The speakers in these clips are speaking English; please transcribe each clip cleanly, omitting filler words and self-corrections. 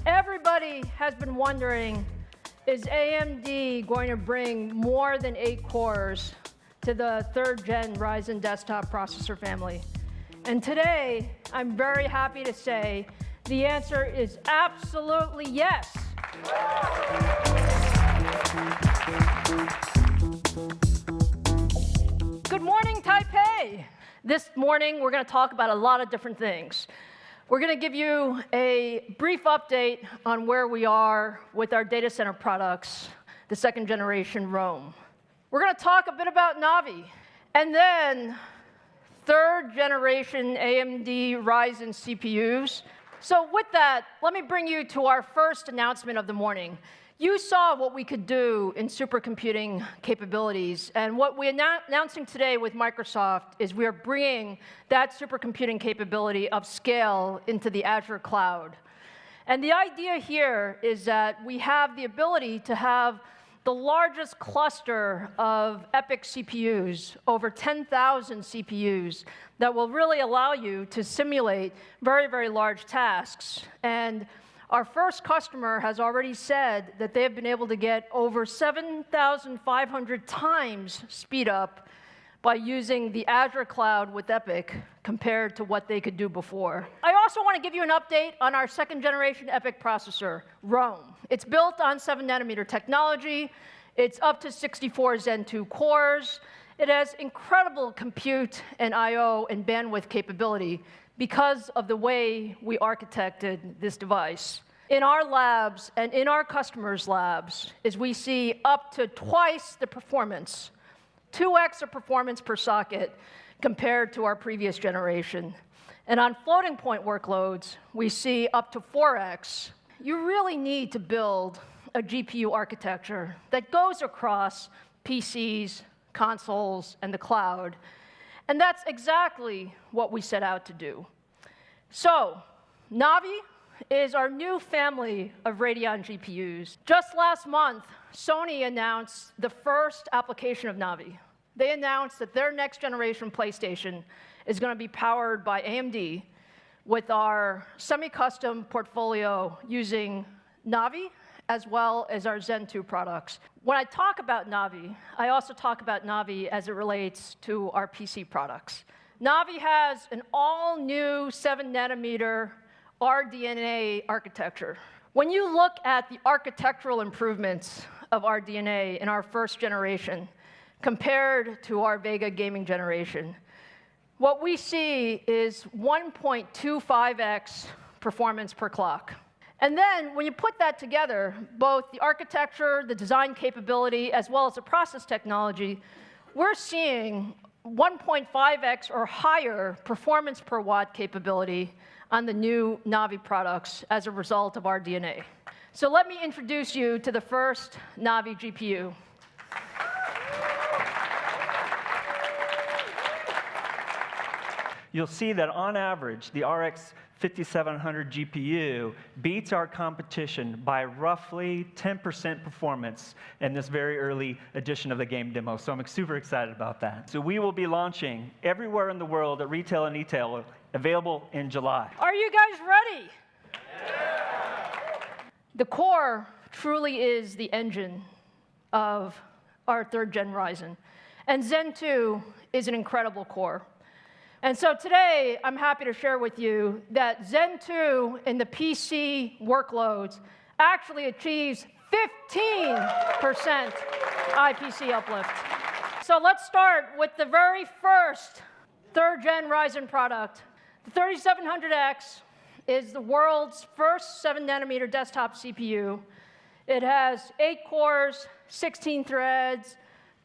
Everybody has been wondering, is AMD going to bring more than 8 cores to the 3rd gen Ryzen desktop processor family? And today, I'm very happy to say the answer is absolutely yes. Good morning, Taipei. This morning, we're going to talk about a lot of different things. We're going to give you a brief update on where we are with our data center products, the 2nd generation Rome. We're going to talk a bit about Navi, and then 3rd generation AMD Ryzen CPUs. So with that, let me bring you to our first announcement of the morning. You saw what we could do in supercomputing capabilities, and what we're announcing today with Microsoft is we are bringing that supercomputing capability of scale into the Azure cloud. And the idea here is that we have the ability to have the largest cluster of EPYC CPUs, over 10,000 CPUs, that will really allow you to simulate very, very large tasks. And our first customer has already said that they have been able to get over 7,500 times speed up by using the Azure cloud with EPYC compared to what they could do before. I also want to give you an update on our 2nd generation EPYC processor, Rome. It's built on 7nm technology. It's up to 64 Zen 2 cores. It has incredible compute and I/O and bandwidth capability because of the way we architected this device. In our labs and in our customers' labs, is we see up to twice the performance, 2x the performance per socket compared to our previous generation. And on floating point workloads, we see up to 4x. You really need to build a GPU architecture that goes across PCs, consoles, and the cloud. And that's exactly what we set out to do. So, Navi is our new family of Radeon GPUs. Just last month, Sony announced the first application of Navi. They announced that their next generation PlayStation is going to be powered by AMD with our semi-custom portfolio using Navi as well as our Zen 2 products. When I talk about Navi, I also talk about Navi as it relates to our PC products. Navi has an all-new 7nm RDNA architecture. When you look at the architectural improvements of RDNA in our 1st generation compared to our Vega gaming generation, what we see is 1.25x performance per clock. And then when you put that together, both the architecture, the design capability, as well as the process technology, we're seeing 1.5x or higher performance per watt capability on the new Navi products as a result of RDNA. So let me introduce you to the first Navi GPU. You'll see that on average, the RX 5700 GPU beats our competition by roughly 10% performance in this very early edition of the game demo. So I'm super excited about that. So we will be launching everywhere in the world at retail and e-tail, available in July. Are you guys ready? Yeah. The core truly is the engine of our 3rd gen Ryzen. And Zen 2 is an incredible core. And so today, I'm happy to share with you that Zen 2 in the PC workloads actually achieves 15% IPC uplift. So let's start with the very first 3rd gen Ryzen product. The 3700X is the world's first 7nm desktop CPU. It has 8 cores, 16 threads,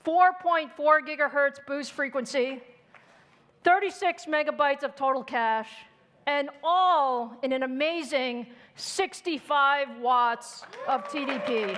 4.4 gigahertz boost frequency, 36 megabytes of total cache, and all in an amazing 65 watts of TDP.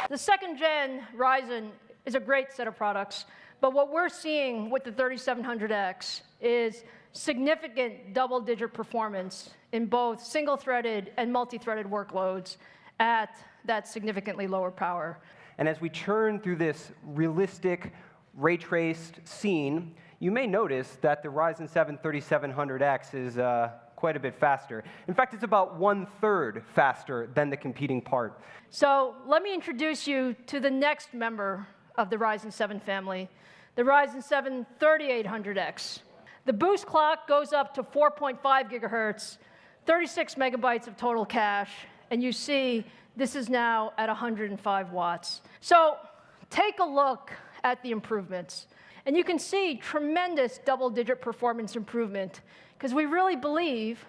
The 2nd gen Ryzen is a great set of products, but what we're seeing with the 3700X is significant double-digit performance in both single-threaded and multi-threaded workloads at that significantly lower power. And as we churn through this realistic, ray-traced scene, you may notice that the Ryzen 7 3700X is quite a bit faster. In fact, it's about 1/3 faster than the competing part. So let me introduce you to the next member of the Ryzen 7 family, the Ryzen 7 3800X. The boost clock goes up to 4.5 gigahertz, 36 megabytes of total cache, and you see this is now at 105 watts. So take a look at the improvements. And you can see tremendous double-digit performance improvement, because we really believe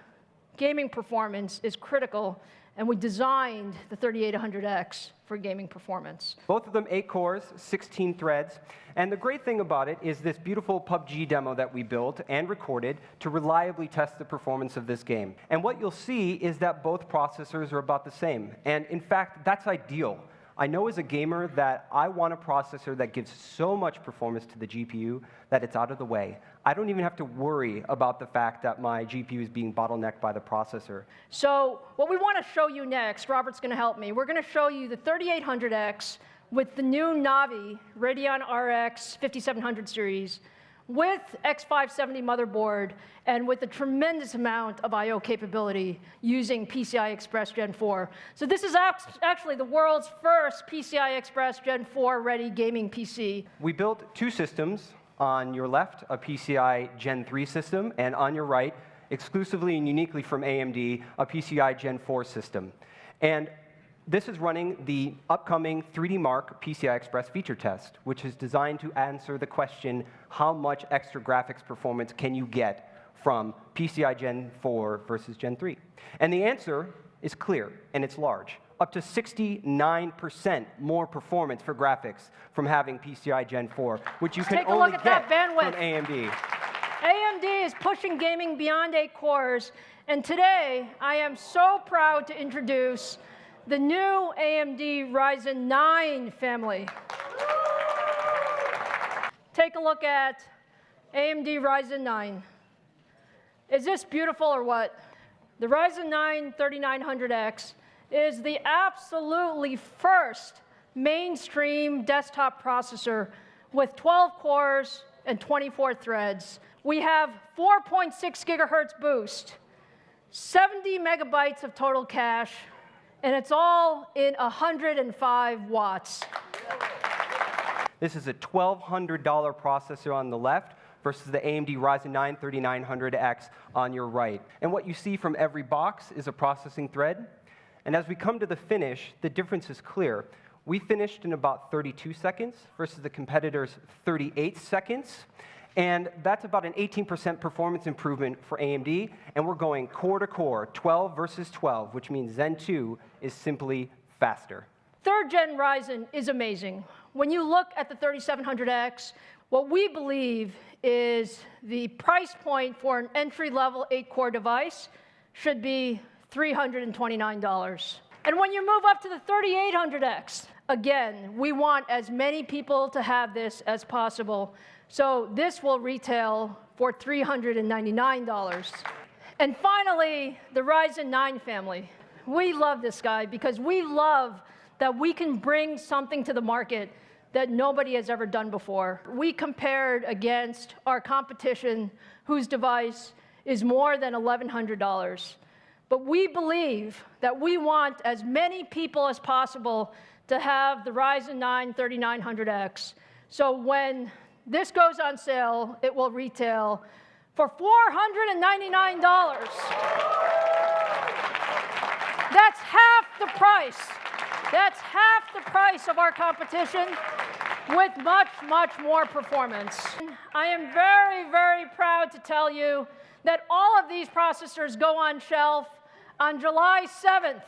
gaming performance is critical, and we designed the 3800X for gaming performance. Both of them 8 cores, 16 threads. And the great thing about it is this beautiful PUBG demo that we built and recorded to reliably test the performance of this game. And what you'll see is that both processors are about the same. And in fact, that's ideal. I know as a gamer that I want a processor that gives so much performance to the GPU that it's out of the way. I don't even have to worry about the fact that my GPU is being bottlenecked by the processor. So what we want to show you next, Robert's going to help me, we're going to show you the 3800X with the new Navi Radeon Rx 5700 series with X570 motherboard and with a tremendous amount of I/O capability using PCI Express Gen 4. So this is actually the world's first PCI Express Gen 4 ready gaming PC. We built 2 systems. On your left, a PCI Gen 3 system, and on your right, exclusively and uniquely from AMD, a PCI Gen 4 system. And this is running the upcoming 3D Mark PCI Express feature test, which is designed to answer the question, how much extra graphics performance can you get from PCI Gen 4 versus Gen 3? And the answer is clear, and it's large. Up to 69% more performance for graphics from having PCI Gen 4, which you can only get from AMD. AMD is pushing gaming beyond 8 cores, and today I am so proud to introduce the new AMD Ryzen 9 family. Take a look at AMD Ryzen 9. Is this beautiful or what? The Ryzen 9 3900X is the absolutely first mainstream desktop processor with 12 cores and 24 threads. We have 4.6 gigahertz boost, 70 megabytes of total cache, and it's all in 105 watts. This is a $1,200 processor on the left versus the AMD Ryzen 9 3900X on your right. And what you see from every box is a processing thread. And as we come to the finish, the difference is clear. We finished in about 32 seconds versus the competitor's 38 seconds. And that's about an 18% performance improvement for AMD. And we're going core to core, 12 versus 12, which means Zen 2 is simply faster. 3rd gen Ryzen is amazing. When you look at the 3700X, what we believe is the price point for an entry-level 8-core device should be $329. And when you move up to the 3800X, again, we want as many people to have this as possible. So this will retail for $399. And finally, the Ryzen 9 family. We love this guy because we love that we can bring something to the market that nobody has ever done before. We compared against our competition whose device is more than $1,100. But we believe that we want as many people as possible to have the Ryzen 9 3900X. So when this goes on sale, it will retail for $499. That's half the price. That's half the price of our competition with much, much more performance. I am very, very proud to tell you that all of these processors go on shelf on July 7th.